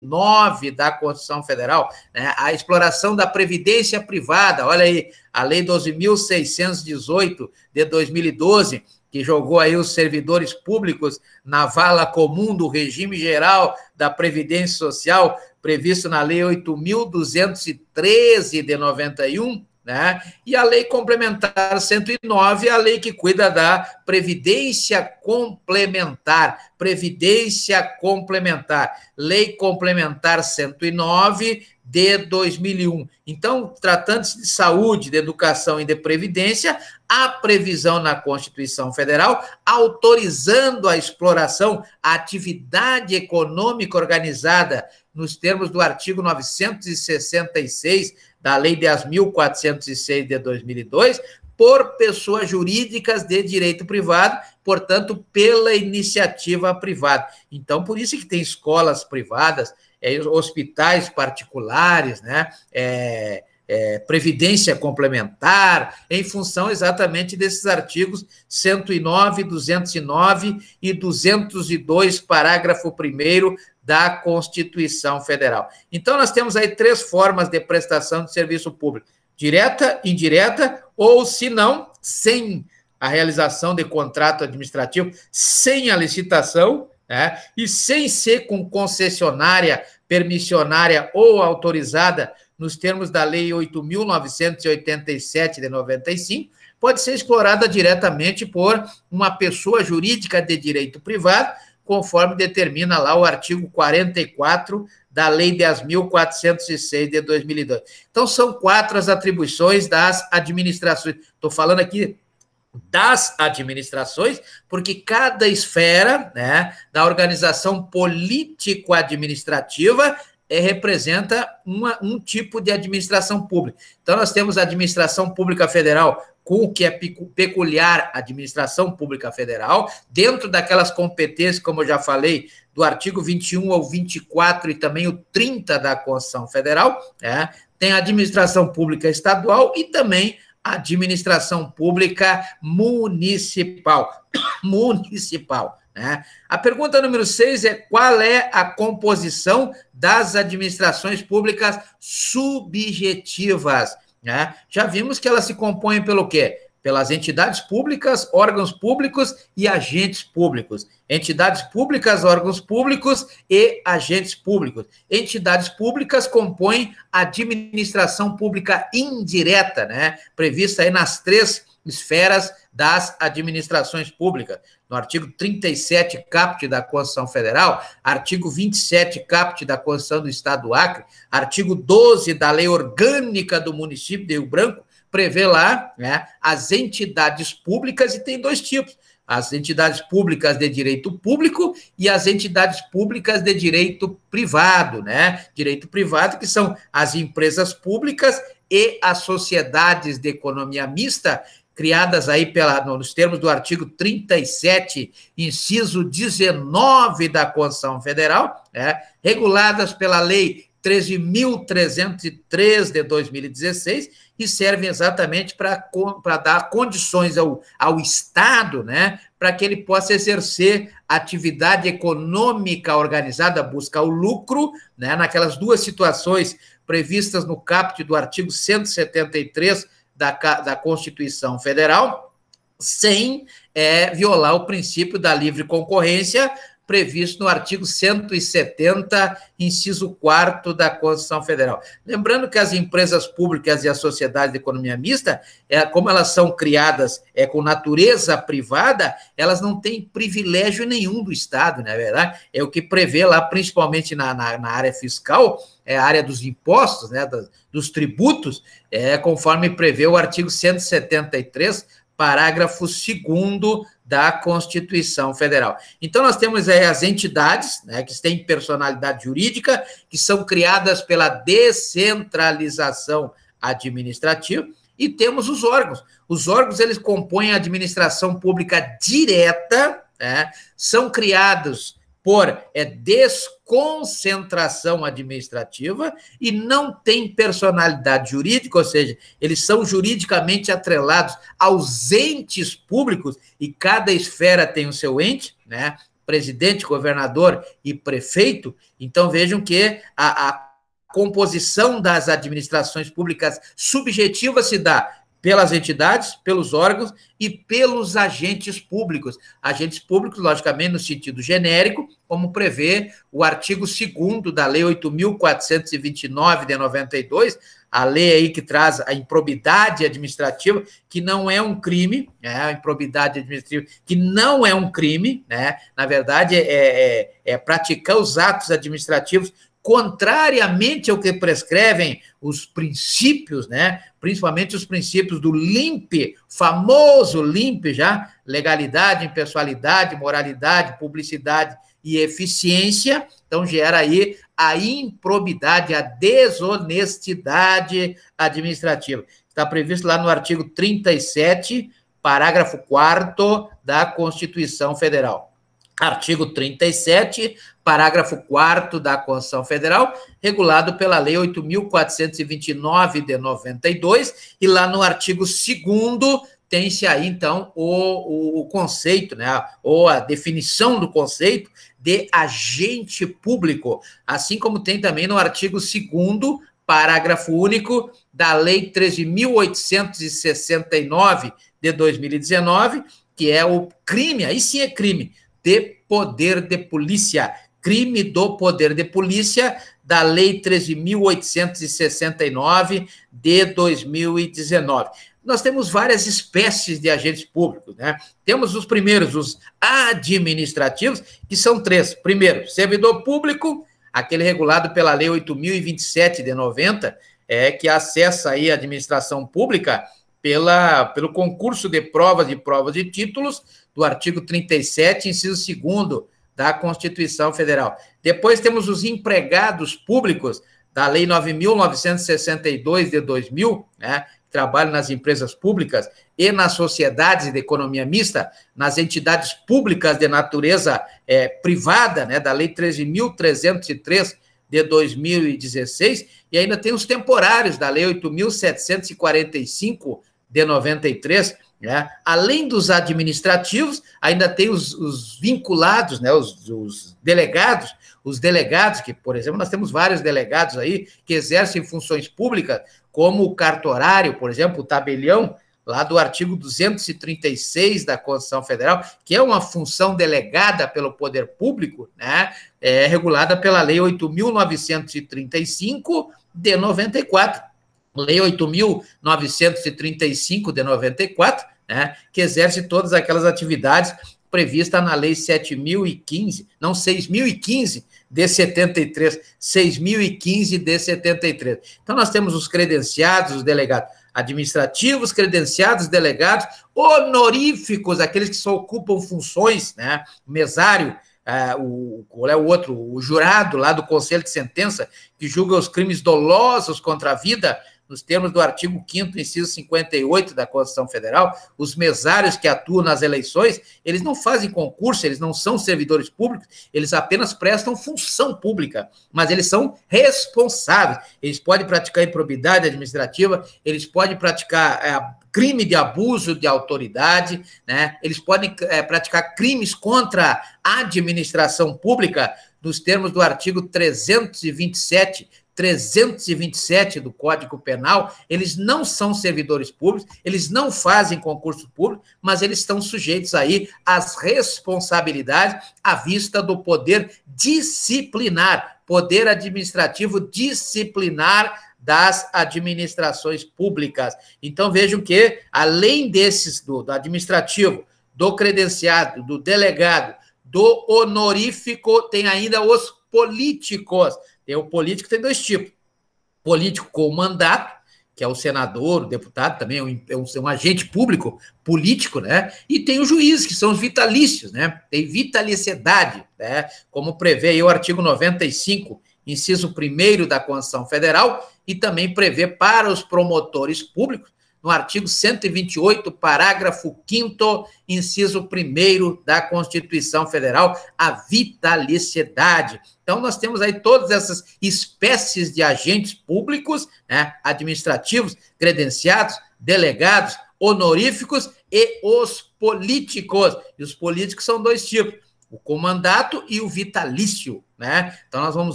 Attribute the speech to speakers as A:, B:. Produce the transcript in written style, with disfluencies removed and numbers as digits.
A: 9 da Constituição Federal, né, a exploração da previdência privada, olha aí, a Lei 12.618 de 2012, que jogou aí os servidores públicos na vala comum do regime geral da Previdência Social, previsto na Lei 8.213 de 91, né? E a Lei Complementar 109, a lei que cuida da Previdência Complementar. Previdência Complementar. Lei Complementar 109 de 2001. Então, tratando-se de saúde, de educação e de previdência, há previsão na Constituição Federal autorizando a exploração, a atividade econômica organizada nos termos do artigo 966 da Lei 10.406 de 2002, por pessoas jurídicas de direito privado, portanto, pela iniciativa privada. Então, por isso que tem escolas privadas, hospitais particulares, né? Previdência complementar, em função exatamente desses artigos 109, 209 e 202, parágrafo 1º da Constituição Federal. Então, nós temos aí 3 formas de prestação de serviço público: direta, indireta, ou, se não, sem a realização de contrato administrativo, sem a licitação, né, e sem ser com concessionária, permissionária ou autorizada nos termos da Lei 8.987 de 95, pode ser explorada diretamente por uma pessoa jurídica de direito privado, conforme determina lá o artigo 44 da Lei 10.406 de 2002. Então, são 4 as atribuições das administrações. Estou falando aqui das administrações, porque cada esfera, né, da organização político-administrativa representa um tipo de administração pública. Então, nós temos a administração pública federal, com o que é peculiar, a administração pública federal, dentro daquelas competências, como eu já falei, do artigo 21 ao 24 e também o 30 da Constituição Federal, né? Tem a administração pública estadual e também a administração pública municipal. Né? A pergunta número 6 é: qual é a composição das administrações públicas subjetivas? Né? Já vimos que elas se compõem pelo quê? Pelas entidades públicas, órgãos públicos e agentes públicos. Entidades públicas, órgãos públicos e agentes públicos. Entidades públicas compõem a administração pública indireta, né? Prevista aí nas 3 esferas das administrações públicas. No artigo 37 caput da Constituição Federal, artigo 27 caput da Constituição do Estado do Acre, artigo 12 da Lei Orgânica do Município de Rio Branco, prevê lá, né, as entidades públicas, e tem 2 tipos: as entidades públicas de direito público e as entidades públicas de direito privado, né? Direito privado, que são as empresas públicas e as sociedades de economia mista, criadas aí nos termos do artigo 37, inciso 19 da Constituição Federal, né, reguladas pela Lei 13.303 de 2016, e servem exatamente para dar condições ao Estado, né, para que ele possa exercer atividade econômica organizada, buscar o lucro, né, naquelas 2 situações previstas no caput do artigo 173 da Constituição Federal, sem violar o princípio da livre concorrência, previsto no artigo 170, inciso 4º da Constituição Federal. Lembrando que as empresas públicas e as sociedades de economia mista, como elas são criadas com natureza privada, elas não têm privilégio nenhum do Estado, não é verdade? É o que prevê lá, principalmente na área fiscal, a área dos impostos, né, dos tributos, conforme prevê o artigo 173, parágrafo 2º da Constituição Federal. Então, nós temos aí as entidades, né, que têm personalidade jurídica, que são criadas pela descentralização administrativa, e temos os órgãos. Os órgãos, eles compõem a administração pública direta, né, são criados por desconcentração administrativa e não tem personalidade jurídica, ou seja, eles são juridicamente atrelados aos entes públicos, e cada esfera tem o seu ente, né? presidente, governador e prefeito. Então, vejam que a composição das administrações públicas subjetivas se dá pelas entidades, pelos órgãos e pelos agentes públicos. Agentes públicos, logicamente, no sentido genérico, como prevê o artigo 2º da Lei 8.429 de 92, a lei aí que traz a improbidade administrativa, que não é um crime, né? A improbidade administrativa, que não é um crime, né? Na verdade, é praticar os atos administrativos contrariamente ao que prescrevem os princípios, né? Principalmente os princípios do LIMP, famoso LIMP já, legalidade, impessoalidade, moralidade, publicidade e eficiência. Então, gera aí a improbidade, a desonestidade administrativa. Está previsto lá no artigo 37, parágrafo 4º da Constituição Federal. Artigo 37, parágrafo 4º da Constituição Federal, regulado pela Lei 8.429 de 92, e lá no artigo 2º tem-se aí, então, o conceito, né, ou a definição do conceito de agente público, assim como tem também no artigo 2º, parágrafo único da Lei 13.869 de 2019, que é o crime, aí sim é crime, de poder de polícia, crime do poder de polícia da Lei 13.869 de 2019. Nós temos várias espécies de agentes públicos, né? Temos os primeiros, os administrativos, que são 3. Primeiro, servidor público, aquele regulado pela Lei 8.027 de 90, que acessa aí a administração pública pelo concurso de provas de títulos do artigo 37, inciso 2º da Constituição Federal. Depois temos os empregados públicos da Lei 9.962 de 2000, né, que trabalham nas empresas públicas e nas sociedades de economia mista, nas entidades públicas de natureza privada, né, da Lei 13.303 de 2016, e ainda tem os temporários da Lei 8.745 de 93, né? Além dos administrativos, ainda tem os vinculados, né? Os delegados, que, por exemplo, nós temos vários delegados aí que exercem funções públicas, como o cartorário, por exemplo, o tabelião, lá do artigo 236 da Constituição Federal, que é uma função delegada pelo poder público, né? Regulada pela Lei 8.935 de 94. Lei 8.935 de 94, né, que exerce todas aquelas atividades previstas na Lei 6.015 de 73, 6.015 de 73. Então, nós temos os credenciados, os delegados administrativos, credenciados, delegados, honoríficos, aqueles que só ocupam funções, né, mesário, qual é o outro? O jurado lá do Conselho de Sentença, que julga os crimes dolosos contra a vida, nos termos do artigo 5º, inciso 58 da Constituição Federal. Os mesários que atuam nas eleições, eles não fazem concurso, eles não são servidores públicos, eles apenas prestam função pública, mas eles são responsáveis. Eles podem praticar improbidade administrativa, eles podem praticar crime de abuso de autoridade, né? Eles podem praticar crimes contra a administração pública, nos termos do artigo 327 do Código Penal. Eles não são servidores públicos, eles não fazem concurso público, mas eles estão sujeitos aí às responsabilidades à vista do poder disciplinar, poder administrativo disciplinar das administrações públicas. Então, vejam que, além desses, do administrativo, do credenciado, do delegado, do honorífico, tem ainda os políticos. O político tem 2 tipos. Político com mandato, que é o senador, o deputado, também é um agente público, político, né? E tem os juízes, que são os vitalícios, né? Tem vitaliciedade, né? Como prevê aí o artigo 95, inciso 1º da Constituição Federal, e também prevê para os promotores públicos, no artigo 128, parágrafo 5º, inciso 1º da Constituição Federal, a vitaliciedade. Então, nós temos aí todas essas espécies de agentes públicos, né, administrativos, credenciados, delegados, honoríficos e os políticos. E os políticos são 2 tipos. o comandato e o vitalício, né? Então, nós vamos